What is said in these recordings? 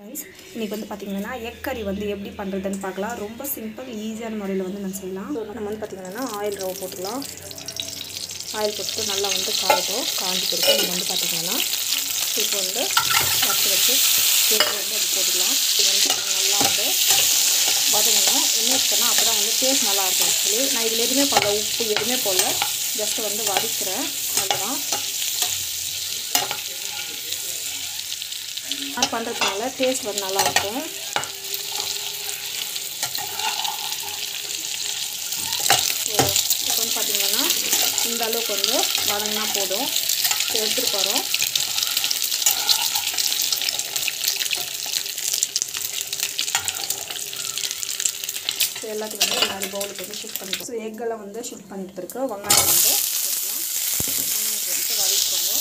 guys, இன்னைக்கு வந்து பாத்தீங்கன்னா எக் கறி வந்து எப்படி பண்றதுன்னு பார்க்கலாம். ரொம்ப சிம்பிள் ஈஸியான முறையில் வந்து நம்ம செய்யலாம். நம்ம வந்து பாத்தீங்கன்னா ஆயில் ரவ போட்டுக்கலாம். ஆயில் போட்டு நல்லா வந்து காஞ்சி பிறகு நம்ம வந்து பாத்தீங்கன்னா இப்போ வந்து வறுத்து வச்சு எக் வந்து அது போட்டுக்கலாம். இது வந்து நல்லா வந்து வதங்கணும். இன்னும் அப்பதான் வந்து டேஸ்ட் நல்லா இருக்கும். ஆக்சுவலி நான் இதில் எதுவுமே போடல, உப்பு எதுவுமே போடல, ஜஸ்ட் வந்து வதக்கிறேன். அதுதான் பண்ணுறதுனால டேஸ்ட் வந்து நல்லாயிருக்கும். இப்போ வந்து பார்த்திங்கன்னா இந்த அளவுக்கு வந்து வதங்கினா போதும். எடுத்துகிட்டு போகிறோம். எல்லாத்துக்கும் வந்து இந்த மாதிரி பவுலுக்கு வந்து ஷிஃப்ட் பண்ணிக்கலாம். ஸோ எக்கெல்லாம் வந்து ஷிஃப்ட் பண்ணிட்டு இருக்கு. வெங்காயம் வந்து போட்டுக்கலாம். வெங்காயம் போட்டு வதக்கிக்கோங்க.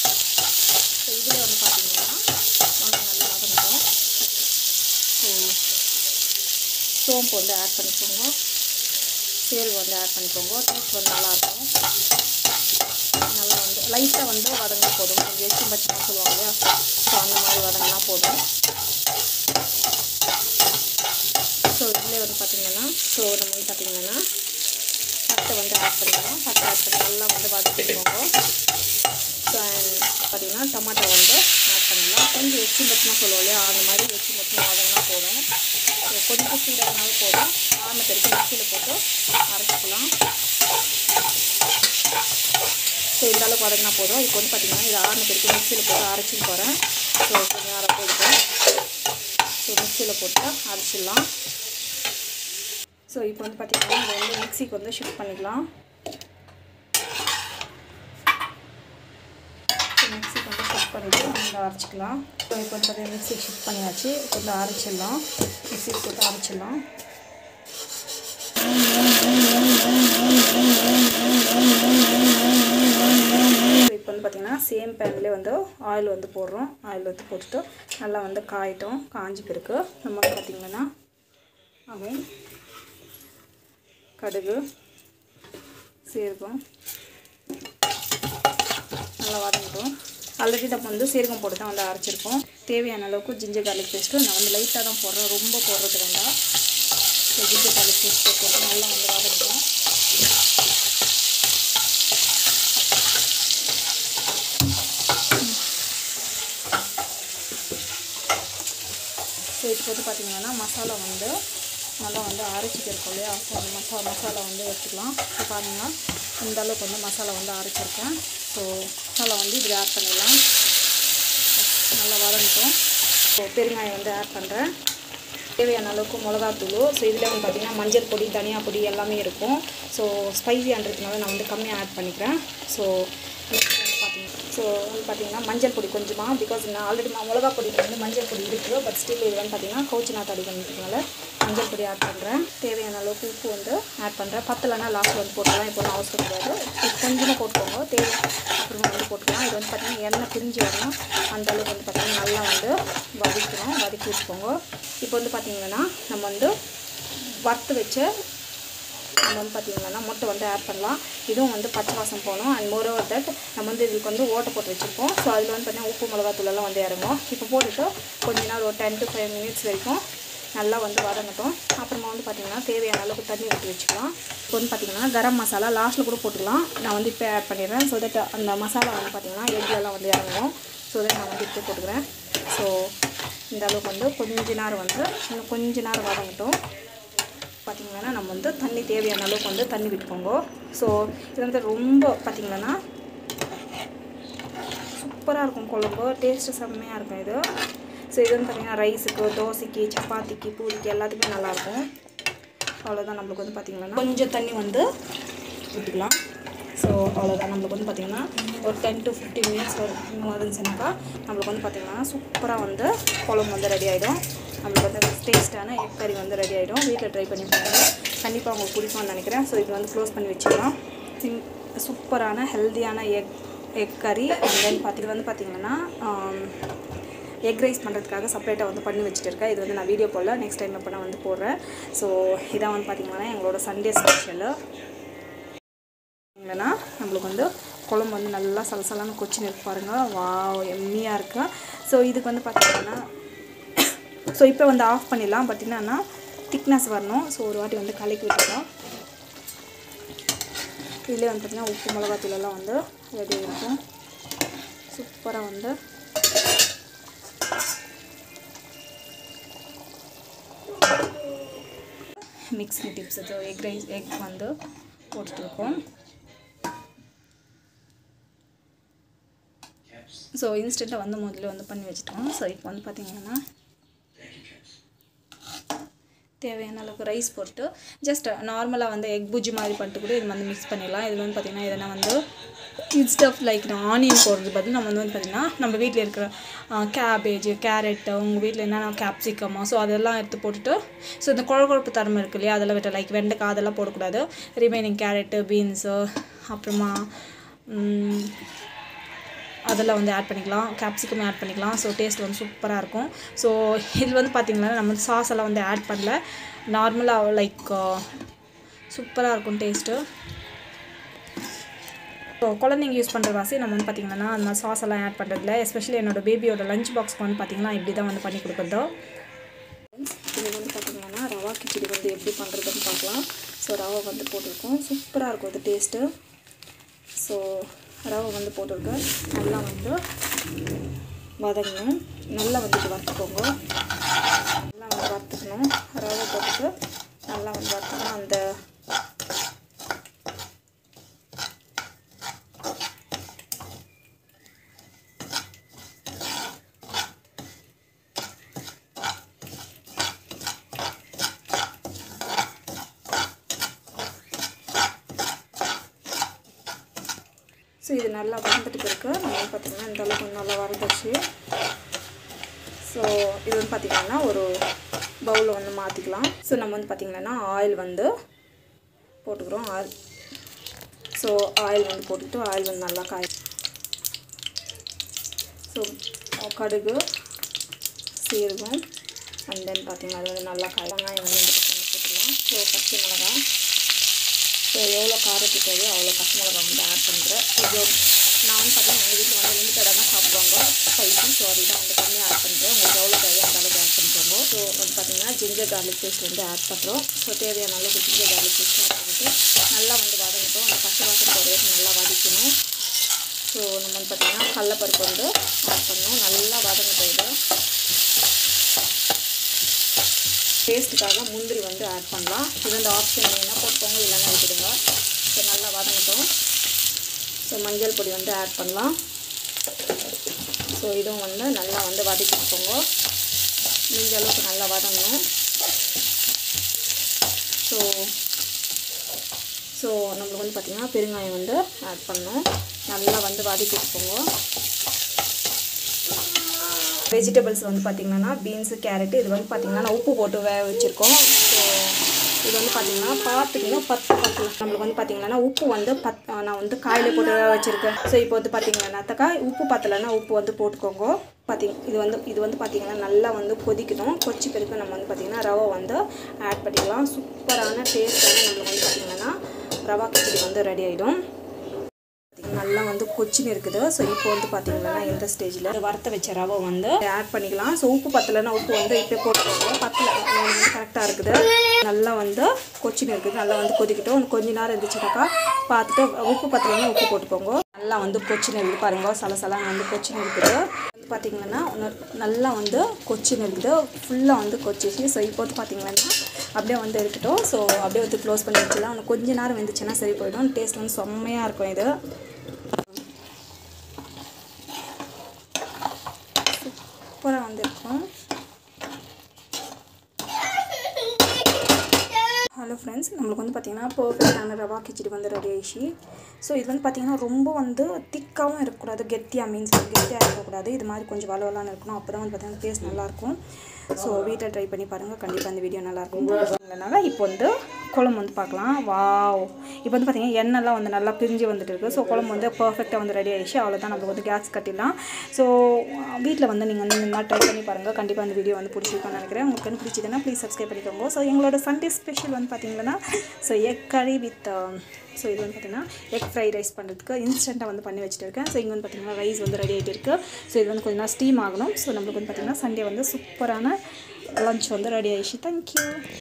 ஸோ இதில் வந்து பார்த்திங்கன்னா வெங்காயம் நல்லா வதங்கிட்டோம். ஸோ சோம்பு வந்து ஆட் பண்ணிக்கோங்க. சீரகம் வந்து ஆட் பண்ணிக்கோங்க. டேஸ்ட் வந்து நல்லாயிருக்கும். நல்லா வந்து லைட்டாக வந்து வதங்கினா போதும். கொஞ்சம் எச்சு பச்சமாக சொல்லுவாங்க இல்லையா, ஸோ அந்த மாதிரி வதங்கினா போதும். ஸோ இதில் வந்து பார்த்திங்கன்னா நம்ம வந்து பார்த்திங்கன்னா பட்டை வந்து ஆட் பண்ணிக்கலாம். பட்டை ஆட் பண்ணி நல்லா வந்து வதக்கிக்கோங்க. ஸோ பார்த்திங்கன்னா டொமாட்டோ வந்து ஆட் பண்ணிடலாம். கொஞ்சம் எச்சு பச்சமாக சொல்லுவோம் இல்லையா, அந்த மாதிரி எச்சு பச்சமாக வதங்கினா போதும். ஸோ கொஞ்சம் சூடாகினாலும் போதும். ஆன பிறகு மிக்சியில் போட்டு அரைச்சிக்கலாம். ஸோ இந்த அளவுக்கு வதங்கினா போதும். இப்போ வந்து பார்த்திங்கன்னா இதை ஆன பிறகு மிக்சியில் போட்டு அரைச்சிட்டு போகிறேன். ஸோ கொஞ்சம் நேரம் போயிட்டு ஸோ மிக்சியில் போட்டு அரைச்சிடலாம். ஸோ இப்போ வந்து பார்த்திங்கன்னா இதை வந்து மிக்சிக்கு வந்து ஷிஃப்ட் பண்ணிக்கலாம். ஸோ மிக்சிக்கு வந்து ஷிஃப்ட் பண்ணிவிட்டு வந்து அரைச்சிக்கலாம். ஸோ இப்போ வந்து பார்த்திங்கன்னா மிக்சிக்கு ஷிஃப்ட் பண்ணியாச்சு. இப்போ வந்து அரைச்சிடலாம். மிக்சிக்கு போட்டு அரைச்சிடலாம். இப்போ வந்து பார்த்திங்கன்னா சேம் பேன்லேயே வந்து ஆயில் வந்து போடுறோம். ஆயில் வந்து போட்டுட்டு நல்லா வந்து காயிட்டோம். காஞ்சி பிறகு நம்ம வந்து பார்த்திங்கன்னா அகைன் கடுகு, சீரகம் நல்லா வதங்கிட்டோம். ஆல்ரெடி நம்ம வந்து சீரகம் போட்டு தான் வந்து அரைச்சிருக்கோம். தேவையான அளவுக்கு ஜிஞ்சர் கார்லிக் பேஸ்ட்டு நான் வந்து லைட்டாக தான் போடுறேன், ரொம்ப போடுறது வேண்டாம். ஜிஞ்சர் கார்லிக் பேஸ்ட்டு போட்டு நல்லா வந்து வதங்கிட்டோம். ஸோ இப்போ வந்து பார்த்திங்கன்னா மசாலா வந்து நல்லா வந்து அரைச்சிட்டு இருக்கோம் இல்லையா, ஸோ அந்த மசாலா வந்து எடுத்துக்கலாம். இப்போ பாருங்கள் இந்த அளவுக்கு வந்து மசாலா வந்து அரைச்சிருக்கேன். ஸோ மசாலா வந்து இதில் ஆட் பண்ணிடலாம். நல்லா வதங்கிட்டோம். ஸோ பெருங்காயம் வந்து ஆட் பண்ணுறேன். தேவையான அளவுக்கு மிளகாத்தூள். ஸோ இதில் வந்து பார்த்திங்கன்னா மஞ்சள் பொடி, தனியா பொடி எல்லாமே இருக்கும். ஸோ ஸ்பைசியான்றதுனால நான் வந்து கம்மியாக ஆட் பண்ணிக்கிறேன். ஸோ வந்து பார்த்திங்கன்னா மஞ்சள் பொடி கொஞ்சமாக, பிகாஸ் நான் ஆல்ரெடி மிளகா பொடி வந்து மஞ்சள் பொடி இருக்குது. பட் ஸ்டில் இது வந்து பார்த்திங்கன்னா கவுச்சி நாட்டு அடிக்கிறதுனால மஞ்சள் பொடி ஆட் பண்ணுறேன். தேவையான அளவுக்கு உப்பு வந்து ஆட் பண்ணுறேன். பத்தலைன்னா லாஸ்ட்டில் வந்து போட்டுக்கலாம். இப்போ ஒன்றும் அவசரம் கிடையாது. கொஞ்சமாக போட்டுக்கோங்க. அப்புறமா வந்து போட்டுக்கலாம். இது வந்து பார்த்திங்கன்னா எண்ணெய் பிரிஞ்சு வரணும். அந்த அளவுக்கு வந்து பார்த்திங்கன்னா நல்லா வந்து வதக்கி வச்சுக்கோங்க. இப்போ வந்து பார்த்திங்கன்னா நம்ம வந்து வறுத்து வச்ச நம்ம வந்து பார்த்திங்கன்னா முட்டை வந்து ஆட் பண்ணலாம். இதுவும் வந்து பச்சை வாசம் போகணும். அண்ட் மோர் ஓவர் தட் நம்ம வந்து இதுக்கு வந்து ஓட்டை போட்டு வச்சுருக்கோம். ஸோ அதில் வந்து பார்த்திங்கன்னா உப்பு மிளகாத்தூளெல்லாம் வந்து இறங்கும். இப்போ போட்டுட்டு கொஞ்ச நேரம் ஒரு 10 to 5 minutes வரைக்கும் நல்லா வந்து வதங்கட்டும். அப்புறமா வந்து பார்த்திங்கன்னா தேவையான அளவுக்கு தண்ணி ஊற்றி வச்சுக்கலாம். இப்போ வந்து பார்த்திங்கன்னா கரம் மசாலா லாஸ்ட்டில் கூட போட்டுக்கலாம். நான் வந்து இப்போ ஆட் பண்ணிடுறேன். ஸோ தட் அந்த மசாலா வந்து பார்த்திங்கன்னா எக்லெல்லாம் வந்து இறங்கும். ஸோ தட் நான் வந்து இப்போ போட்டுக்கிறேன். ஸோ இந்த அளவுக்கு வந்து கொஞ்ச நேரம் வந்து இன்னும் கொஞ்ச நேரம் வதங்கட்டும். பார்த்திங்கன்னா நம்ம வந்து தண்ணி தேவையான அளவுக்கு வந்து தண்ணி விட்டுக்கோங்க. ஸோ இது வந்து ரொம்ப பார்த்திங்கன்னா சூப்பராக இருக்கும் குழம்பு. டேஸ்ட்டு செம்மையாக இருக்கும் இது. ஸோ இது வந்து பார்த்திங்கன்னா ரைஸுக்கு, தோசைக்கு, சப்பாத்திக்கு, பூரிக்கு எல்லாத்துக்குமே நல்லாயிருக்கும். அவ்வளோதான். நம்மளுக்கு வந்து பார்த்திங்கன்னா கொஞ்சம் தண்ணி வந்து விட்டுக்கலாம். ஸோ அவ்வளோதான். நம்மளுக்கு வந்து பார்த்திங்கன்னா ஒரு 10 to 15 minutes வந்துச்சுனாக்கா நம்மளுக்கு வந்து பார்த்திங்கன்னா சூப்பராக வந்து குழம்பு வந்து ரெடி ஆகிடும். நம்மளுக்கு வந்து டேஸ்ட்டான எக் கறி வந்து ரெடி ஆகிடும். வீட்டில் ட்ரை பண்ணி பாருங்கள். கண்டிப்பாக உங்களுக்கு பிடிக்கும்னு நினைக்கிறேன். ஸோ இது வந்து க்ளோஸ் பண்ணி வச்சுக்கலாம். சூப்பரான ஹெல்த்தியான எக் கறி. அண்ட் தென் பார்த்திங்கன்னா எக் ரைஸ் பண்ணுறதுக்காக செப்பரேட்டாக வந்து பண்ணி வச்சுட்டு இருக்கேன். இது வந்து நான் வீடியோ போடல, நெக்ஸ்ட் டைம் எப்போ நான் வந்து போடுறேன். ஸோ இதான் வந்து பார்த்திங்கன்னா எங்களோட சண்டே ஸ்பெஷலு. இல்லைன்னா நம்மளுக்கு வந்து குழம்பு வந்து நல்லா சலசலான கொச்சின்னு இருக்கு பாருங்கள். வா எம்மியாக இருக்குது. ஸோ இதுக்கு வந்து பார்த்திங்கன்னா ஸோ இப்போ வந்து ஆஃப் பண்ணிடலாம். பட் என்னன்னா திக்னஸ் வரணும். ஸோ ஒரு வாட்டி வந்து கலக்கி விட்டுக்கலாம். இதிலே வந்து பார்த்திங்கன்னா உப்பு மிளகாத்தூளெல்லாம் வந்து ரெடி இருக்கும். சூப்பராக வந்து மிக்ஸிங் டிப்ஸ். ஸோ எக் வந்து போட்டுட்ருக்கோம். ஸோ இன்ஸ்டண்ட்டாக வந்து முதல்ல வந்து பண்ணி வச்சுட்டோம். ஸோ இப்போ வந்து பார்த்திங்கன்னா தேவையான அளவுக்கு ரைஸ் போட்டு ஜஸ்ட் நார்மலாக வந்து எக் புஜ்ஜி மாதிரி பண்ணிட்டு கூட இது வந்து மிக்ஸ் பண்ணிடலாம். இதில் வந்து பார்த்திங்கன்னா எதனா வந்து இன்ஸ்டஃப் லைக் ஆனியன் போடுறது பார்த்து நம்ம வந்து பார்த்திங்கன்னா நம்ம வீட்டில் இருக்கிற கேபேஜ், கேரட்டு, உங்கள் வீட்டில் என்னென்ன கேப்சிகமோ ஸோ அதெல்லாம் எடுத்து போட்டுட்டு ஸோ இந்த குழம்பு தரமாக இருக்கு இல்லையா, அதெல்லாம் விட்டு லைக் வெண்டைக்காய் அதெல்லாம் போடக்கூடாது. ரிமைனிங் கேரட்டு, பீன்ஸு, அப்புறமா அதெல்லாம் வந்து ஆட் பண்ணிக்கலாம். கேப்சிகம் ஆட் பண்ணிக்கலாம். ஸோ டேஸ்ட் வந்து சூப்பராக இருக்கும். ஸோ இது வந்து பார்த்திங்கன்னா நம்ம சாஸ் எல்லாம் வந்து ஆட் பண்ணல. நார்மலாக லைக் சூப்பராக இருக்கும் டேஸ்ட்டு. ஸோ குழந்தைங்க யூஸ் பண்ணுற வாசி நம்ம வந்து பார்த்திங்கன்னா அந்த மாதிரி சாஸ் எல்லாம் ஆட் பண்ணுறதில்ல. எஸ்பெஷலி என்னோடய பேபியோட லஞ்ச் பாக்ஸ்க்கு வந்து பார்த்திங்கன்னா இப்படி தான் வந்து பண்ணி கொடுக்குறதோ. இது வந்து பார்த்திங்கன்னா ரவா கிச்சடி வந்து எப்படி பண்ணுறதுன்னு பார்க்கலாம். ஸோ ரவை வந்து போட்டிருக்கோம். சூப்பராக இருக்கும் இது டேஸ்ட்டு. ஸோ ரவை வந்து போட்டிருக்கேன். நல்லா வந்து வதங்கணும். நல்லா வந்து வறுத்துக்கோங்க. நல்லா வந்து வறுத்துக்கணும். ரவை போட்டு நல்லா வந்து வறுத்துக்கணும். அந்த ஸோ இது நல்லா வறுந்துட்டு இருக்கு. நம்ம வந்து பார்த்திங்கன்னா இந்த அளவுக்கு நல்லா வறுந்துச்சு. ஸோ இது வந்து பார்த்திங்கன்னா ஒரு பவுலில் வந்து மாற்றிக்கலாம். ஸோ நம்ம வந்து பார்த்திங்கன்னா ஆயில் வந்து போட்டுக்கிறோம். ஸோ ஆயில் வந்து போட்டுக்கிட்டு ஆயில் வந்து நல்லா ஸோ கடுகு, சீரகம் அண்ட் தென் பார்த்திங்கன்னா அது வந்து நல்லா வெங்காயம் வந்து போட்டுக்கலாம். ஸோ பச்சை மிளகாய், ஸோ எவ்வளோ காரத்துக்கு தேவையோ அவ்வளோ பச்சை மிளகாய் வந்து ஆட் பண்ணுறேன். இது நான் வந்து பார்த்திங்கன்னா எங்கள் வீட்டில் வந்து லிமிட்டடாக தான் சாப்பிடுவாங்க ஸ்பைசி. ஸோ அதுதான் வந்து கம்மியாக ஆட் பண்ணுறேன். உங்களுக்கு எவ்வளோ தேவையோ அந்த அளவுக்கு ஆட் பண்ணிக்கோங்க. ஸோ வந்து பார்த்திங்கன்னா ஜிஞ்சர் கார்லிக் பேஸ்ட் வந்து ஆட் பண்ணுறோம். ஸோ தேவையான அளவுக்கு ஜிஞ்சர் கார்லிக் பேஸ்ட் ஆட் பண்ணிட்டு நல்லா வந்து வதங்கட்டும். அந்த பச்சை வாசனை போடுறது நல்லா வதக்கணும். ஸோ நம்ம வந்து பார்த்திங்கன்னா கடலைப்பருப்பு வந்து ஆட் பண்ணணும். நல்லா வதங்கட்டும். இது டேஸ்ட்டுக்காக முந்திரி வந்து ஆட் பண்ணலாம். இது வந்து ஆப்ஷன் வேணால் போட்டுக்கோங்க, இல்லைன்னா விட்டுடுங்க. ஸோ நல்லா வதங்கட்டும். ஸோ மஞ்சள் பொடி வந்து ஆட் பண்ணலாம். ஸோ இதுவும் வந்து நல்லா வந்து வதக்கிக்கோங்க. முடிஞ்ச அளவுக்கு நல்லா வதங்கணும். ஸோ நம்மளுக்கு வந்து பார்த்திங்கன்னா பெருங்காயம் வந்து ஆட் பண்ணணும். நல்லா வந்து வதக்கிட்டுக்கோங்க. வெஜிடபிள்ஸ் வந்து பார்த்திங்கன்னா பீன்ஸு, கேரட்டு இது வந்து பார்த்திங்கன்னா உப்பு போட்டு வேக வச்சுருக்கோம். ஸோ இது வந்து பார்த்திங்கன்னா பார்த்துக்கணும் 10 நம்மளுக்கு வந்து பார்த்திங்கன்னா உப்பு வந்து நான் வந்து காயில் போட்டு வேக வச்சுருக்கேன். ஸோ இப்போ வந்து பார்த்திங்கன்னா உப்பு பத்தலைன்னா உப்பு வந்து போட்டுக்கோங்க. இது வந்து பார்த்திங்கன்னா நல்லா வந்து கொதிக்கணும். கொதிச்சு பிறகு நம்ம வந்து பார்த்திங்கன்னா ரவை வந்து ஆட் பண்ணிக்கலாம். சூப்பரான டேஸ்ட்டான நம்மளுக்கு வந்து பார்த்திங்கன்னா ரவா கிச்சடி வந்து ரெடி ஆகிடும். நல்லா வந்து கொச்சின்னு இருக்குது. ஸோ இப்போ வந்து பார்த்திங்கன்னா இந்த ஸ்டேஜில் வறுத்த வச்ச ரவை வந்து ஆட் பண்ணிக்கலாம். ஸோ உப்பு பத்தலைன்னா உப்பு வந்து இப்போ போட்டுக்கோங்க. பத்தலை வந்து கரெக்டாக இருக்குது. நல்லா வந்து கொச்சின்னு இருக்குது. நல்லா வந்து கொதிக்கிட்டோம். கொஞ்ச நேரம் இருந்துச்சுனாக்கா பார்த்துட்டு உப்பு பத்தலைன்னா உப்பு போட்டுக்கோங்க. நல்லா வந்து கொச்சின்னு இருக்குது பாருங்கள். சலசலாங்க வந்து கொச்சின்னு இருக்குது. வந்து பார்த்திங்கன்னா நல்லா வந்து கொச்சின்னு இருக்குது. ஃபுல்லாக வந்து கொச்சிச்சு. ஸோ இப்போ வந்து பார்த்திங்கன்னா அப்படியே வந்து இருக்கட்டும். ஸோ அப்படியே வந்து க்ளோஸ் பண்ணி வச்சுக்கலாம். இன்னும் கொஞ்சம் நேரம் வந்துச்சுன்னா சரி போயிடும். டேஸ்ட் வந்து செம்மையாக இருக்கும். இது சூப்பராக வந்துருக்கும். ஹலோ ஃப்ரெண்ட்ஸ், நம்மளுக்கு வந்து பார்த்திங்கன்னா பர்ஃபெக்டான ரவா கிச்சடி வந்து ரெடி ஆயிடுச்சு. ஸோ இது வந்து பார்த்திங்கன்னா ரொம்ப வந்து திக்காகவும் இருக்கக்கூடாது, கெட்டியாக இருக்கக்கூடாது. இது மாதிரி கொஞ்சம் வளவலான்னு இருக்கணும். அப்போ தான் வந்து பார்த்திங்கன்னா டேஸ்ட் நல்லாயிருக்கும். ஸோ வீட்டில் ட்ரை பண்ணி பாருங்கள். கண்டிப்பாக அந்த வீடியோ நல்லாயிருக்கும். இல்லைனால இப்போ வந்து குழம்பு வந்து பார்க்கலாம். வாவ், இப்போ வந்து பார்த்திங்கன்னா எண்ணெய்லாம் வந்து நல்லா பிரிஞ்சு வந்துட்டு இருக்குது. ஸோ குழம்பு வந்து பர்ஃபெக்டாக வந்து ரெடி ஆகிடுச்சு. அவ்வளோதான், நம்மளுக்கு வந்து கேஸ் கட்டிடலாம். ஸோ வீட்டில் வந்து நீங்கள் வந்து இந்த மாதிரி ட்ரை பண்ணி பாருங்கள். கண்டிப்பாக அந்த வீடியோ வந்து பிடிச்சிருக்கோன்னு நினைக்கிறேன். உங்களுக்கு வந்து பிடிச்சதுன்னா ப்ளீஸ் சப்ஸ்கிரைப் பண்ணிக்கோங்க. ஸோ எங்களோட சண்டே ஸ்பெஷல் வந்து பார்த்திங்கன்னா ஸோ எக் கறி வித் ஸோ இது வந்து பார்த்திங்கன்னா எக் ஃப்ரைட் ரைஸ் பண்ணுறதுக்கு இன்ஸ்டண்ட்டாக வந்து பண்ணி வச்சுட்டு இருக்கேன். ஸோ இங்கே வந்து பார்த்திங்கன்னா ரைஸ் வந்து ரெடி ஆகிட்டு இருக்குது. ஸோ இது வந்து கொஞ்சம் ஸ்டீம் ஆகணும். ஸோ நம்மளுக்கு வந்து பார்த்திங்கன்னா சண்டே வந்து சூப்பரான லஞ்ச் வந்து ரெடி ஆயிடுச்சு. தேங்க்யூ.